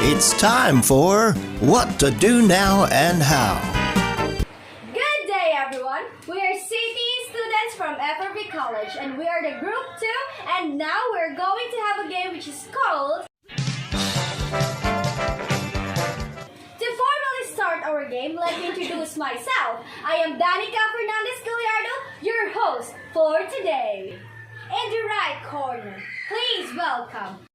It's time for What to Do Now and How. Good day, everyone. We are CT students from FRB College, and we are the Group 2, and now we're going to have a game which is called... To formally start our game, let me introduce myself. I am Danica Fernandez Gallardo, your host for today. In the right corner, please welcome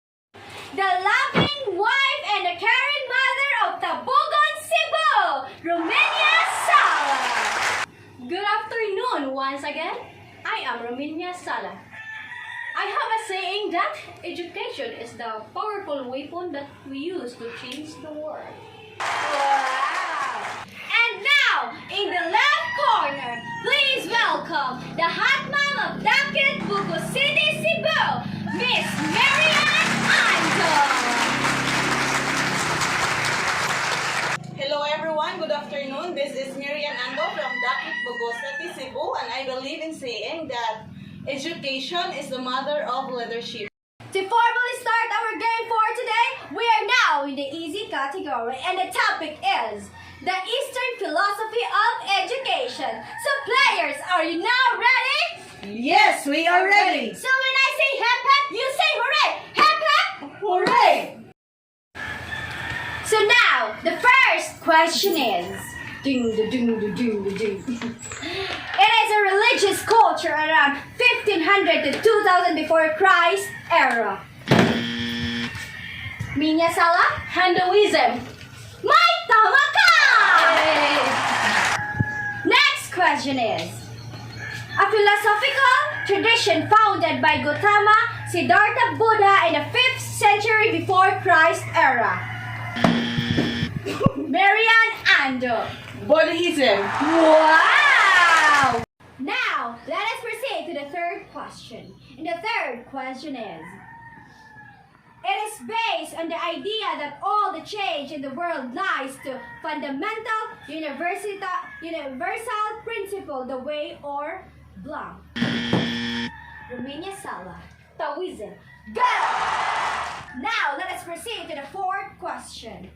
the loving wife and the caring mother of Tabugon, Cebu, Meh-nia Sala. Good afternoon once again. I am Meh-nia Sala. I have a saying that education is the powerful weapon that we use to change the world. Wow! And now, in the left corner, please welcome the hot mom of Dakit, Bugo City, Cebu, Miss Marian Ando. Hello everyone, good afternoon. This is Marian Ando from Dakit, Bugo City, Cebu, and I believe in saying that education is the mother of leadership. To formally start our game for today, we are now in the easy category, and the topic is the Eastern philosophy of education. So players, are you now ready? Yes, we are ready. So when I say hep hep, you say hooray! Hep hep! Hooray! So now, the first question is... It is a religious culture around 1500 to 2000 before Christ era. Meh-nia Sala? Hinduism. May tama ka! Next question is, a philosophical tradition founded by Gautama Siddhartha Buddha in the 5th century before Christ era. Marian Ando. Buddhism. Wow! Now, let us proceed to the third question. And the third question is, it is based on the idea that all the change in the world lies to fundamental universal principle, the way or blank. Meh-nia Sala. Taoism. Go! Now, let us proceed to the fourth question.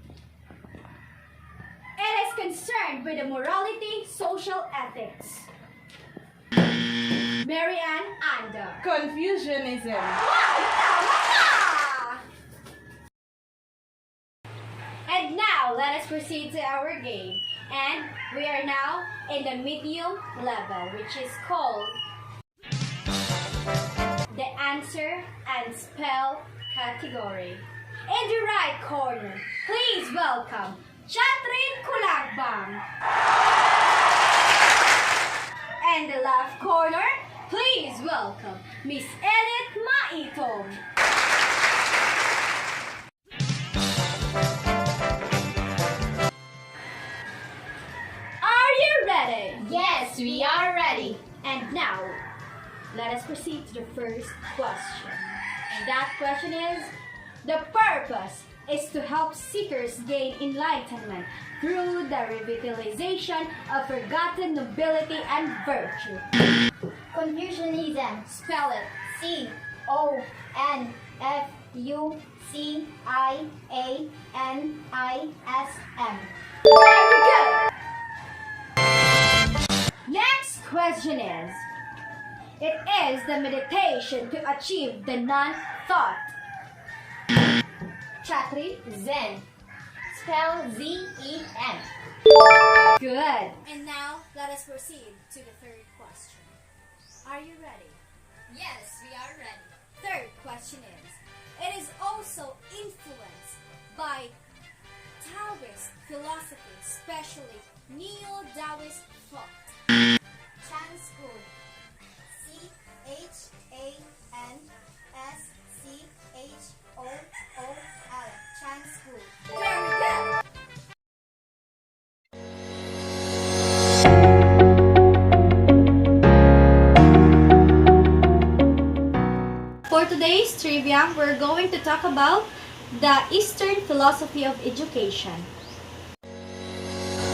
It is concerned with the morality, social ethics. Marian Ando. Confucianism. Wow! Tama ka! And now, let us proceed to our game. And we are now in the medium level, which is called the answer and spell category. In the right corner, please welcome Chatrin Kulagbang. And the left corner, please welcome Miss Edith Maitom. Are you ready? Yes, we are ready. And now, let us proceed to the first question. And that question is, the purpose is to help seekers gain enlightenment through the revitalization of forgotten nobility and virtue. Confucianism. Spell it. Confucianism. Very good! Next question is, it is the meditation to achieve the non-thought. Chatri? Zen. Spell Z-E-N. Good. And now, let us proceed to the third question. Are you ready? Yes, we are ready. Third question is, it is also influenced by Taoist philosophy, especially Neo-Taoist thought. Chan School. C-H-A-N-S-C-H-O-O-L. Chan School. Very good. For today's trivia, we're going to talk about the Eastern philosophy of education.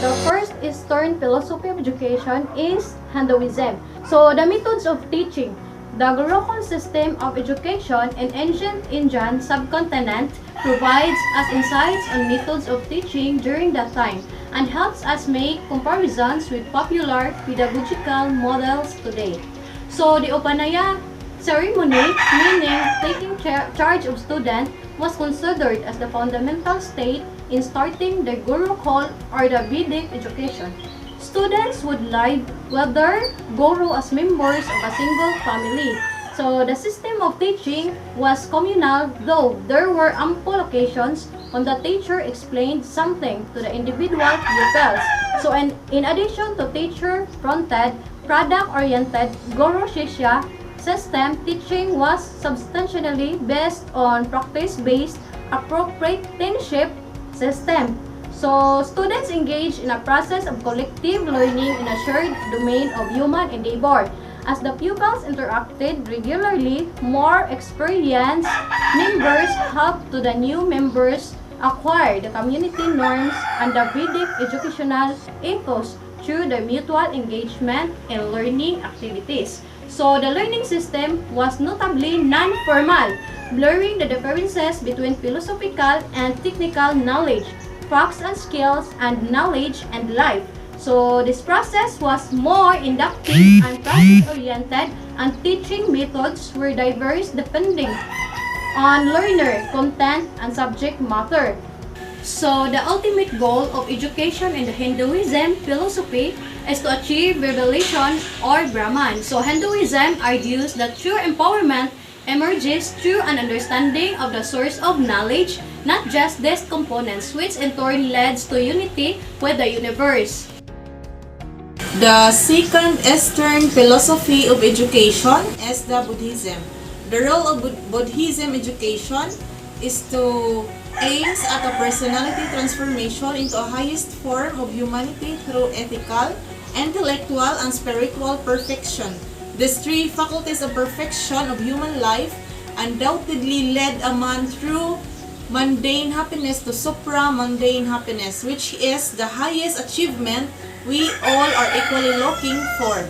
The first Eastern philosophy of education is Hinduism. So the methods of teaching The Gurukul system of education in ancient Indian subcontinent provides us insights on methods of teaching during that time and helps us make comparisons with popular pedagogical models today. So the Upanaya ceremony, meaning taking charge of students, was considered as the fundamental state in starting the Gurukul or the Vedic education. Students would live with their guru as members of a single family. So the system of teaching was communal, though there were ample occasions when the teacher explained something to the individual pupils. So in addition to teacher-fronted, product-oriented Guru-Shishya system, teaching was substantially based on practice-based apprenticeship system. So, students engage in a process of collective learning in a shared domain of human endeavor. As the pupils interacted regularly, more experienced members helped to the new members acquire the community norms and the Vedic educational ethos through the mutual engagement in learning activities. So, the learning system was notably non-formal, blurring the differences between philosophical and technical knowledge, facts and skills, and knowledge and life. So this process was more inductive and practice-oriented, and teaching methods were diverse depending on learner, content, and subject matter. So the ultimate goal of education in the Hinduism philosophy is to achieve revelation or Brahman. So Hinduism argues that true empowerment emerges through an understanding of the source of knowledge, not just these components, which in turn leads to unity with the universe. The second Eastern philosophy of education is the Buddhism. The role of Buddhism education is to aims at a personality transformation into a highest form of humanity through ethical, intellectual, and spiritual perfection. These three faculties of perfection of human life undoubtedly led a man through mundane happiness to supra-mundane happiness, which is the highest achievement we all are equally looking for.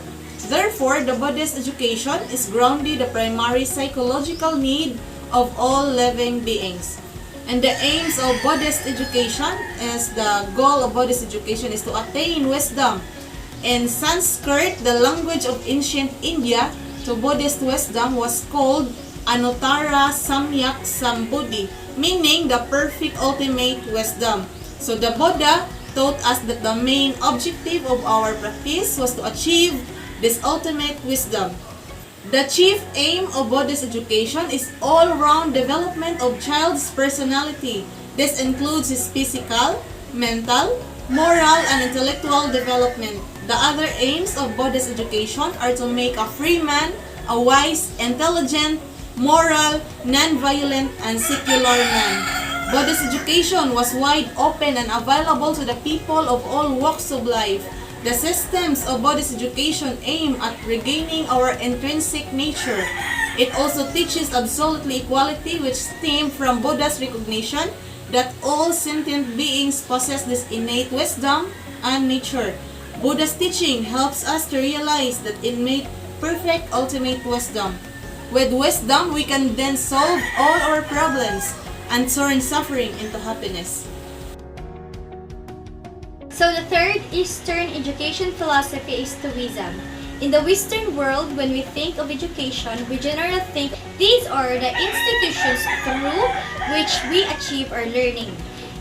Therefore, the Buddhist education is grounded the primary psychological need of all living beings. And the aims of Buddhist education is the goal of Buddhist education is to attain wisdom. In Sanskrit, the language of ancient India, to Buddhist wisdom was called Anuttara Samyak Sambuddhi, meaning the perfect ultimate wisdom. So the Buddha taught us that the main objective of our practice was to achieve this ultimate wisdom. The chief aim of Buddhist education is all-round development of child's personality. This includes his physical, mental, moral, and intellectual development. The other aims of Buddhist education are to make a free man, a wise, intelligent, moral, non-violent, and secular man. Buddhist education was wide open and available to the people of all walks of life. The systems of Buddhist education aim at regaining our intrinsic nature. It also teaches absolutely equality, which stems from Buddha's recognition that all sentient beings possess this innate wisdom and nature. Buddha's teaching helps us to realize that innate, perfect, ultimate wisdom. With wisdom, we can then solve all our problems and turn suffering into happiness. So the third Eastern education philosophy is Taoism. In the Western world, when we think of education, we generally think these are the institutions through which we achieve our learning.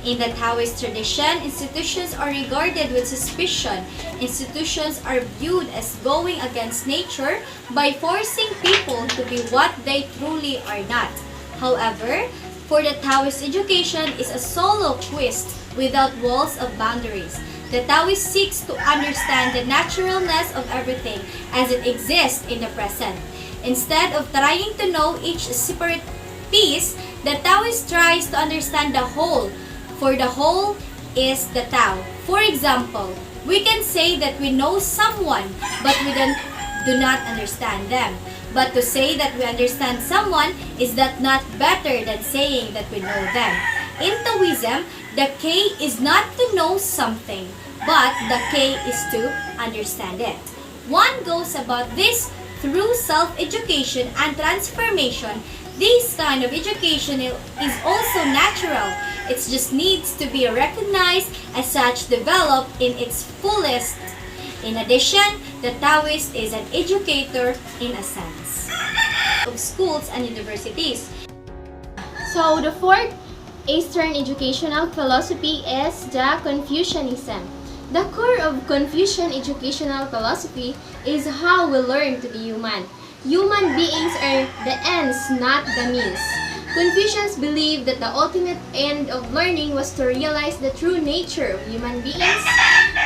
In the Taoist tradition, institutions are regarded with suspicion. Institutions are viewed as going against nature by forcing people to be what they truly are not. However, for the Taoist, education is a solo quest without walls of boundaries. The Taoist seeks to understand the naturalness of everything as it exists in the present. Instead of trying to know each separate piece, the Taoist tries to understand the whole, for the whole is the Tao. For example, we can say that we know someone, but we do not understand them. But to say that we understand someone, is that not better than saying that we know them? In Taoism, the key is not to know something, but the key is to understand it. One goes about this Through self-education and transformation, this kind of education is also natural. It just needs to be recognized as such, developed in its fullest. In addition, the Taoist is an educator in a sense of schools and universities. So the fourth Eastern educational philosophy is the Confucianism. The core of Confucian educational philosophy is how we learn to be human. Human beings are the ends, not the means. Confucians believed that the ultimate end of learning was to realize the true nature of human beings,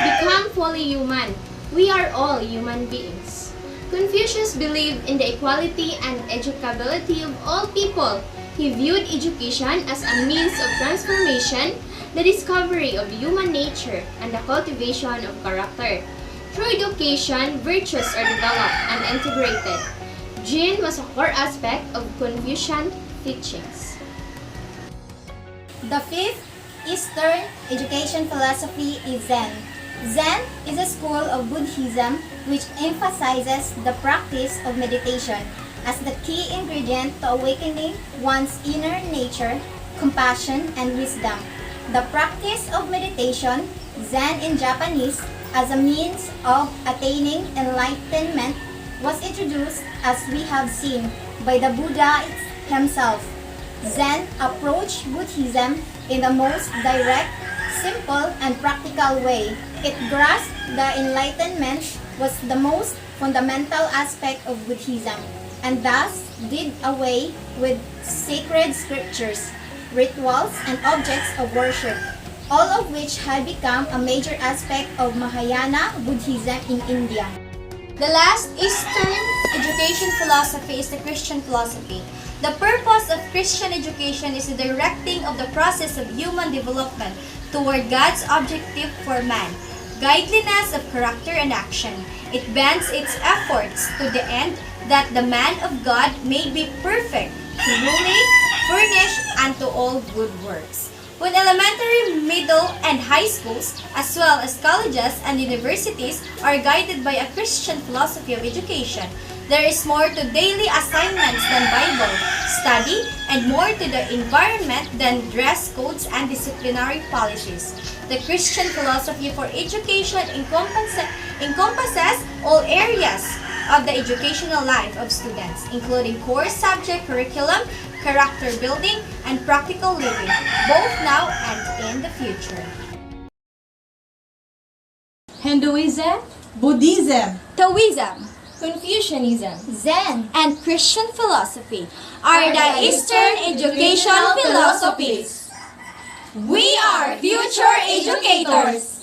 become fully human. We are all human beings. Confucius believed in the equality and educability of all people. He viewed education as a means of transformation, the discovery of human nature, and the cultivation of character. Through education, virtues are developed and integrated. Jin was a core aspect of Confucian teachings. The fifth Eastern education philosophy is Zen. Zen is a school of Buddhism which emphasizes the practice of meditation as the key ingredient to awakening one's inner nature, compassion, and wisdom. The practice of meditation, Zen in Japanese, as a means of attaining enlightenment was introduced, as we have seen, by the Buddha himself. Zen approached Buddhism in the most direct, simple, and practical way. It grasped the enlightenment was the most fundamental aspect of Buddhism, and thus did away with sacred scriptures, rituals, and objects of worship, all of which had become a major aspect of Mahayana Buddhism in India. The last Eastern education philosophy is the Christian philosophy. The purpose of Christian education is the directing of the process of human development toward God's objective for man, guideliness of character and action. It bends its efforts to the end that the man of God may be perfect, truly furnished unto all good works. When elementary, middle, and high schools, as well as colleges and universities, are guided by a Christian philosophy of education, there is more to daily assignments than Bible study and more to the environment than dress codes and disciplinary policies. The Christian philosophy for education encompasses all areas of the educational life of students, including core subject curriculum, character building, and practical living, both now and in the future. Hinduism, Buddhism, Taoism, Confucianism, Zen and Christian philosophy are the Eastern educational philosophies. We are future educators.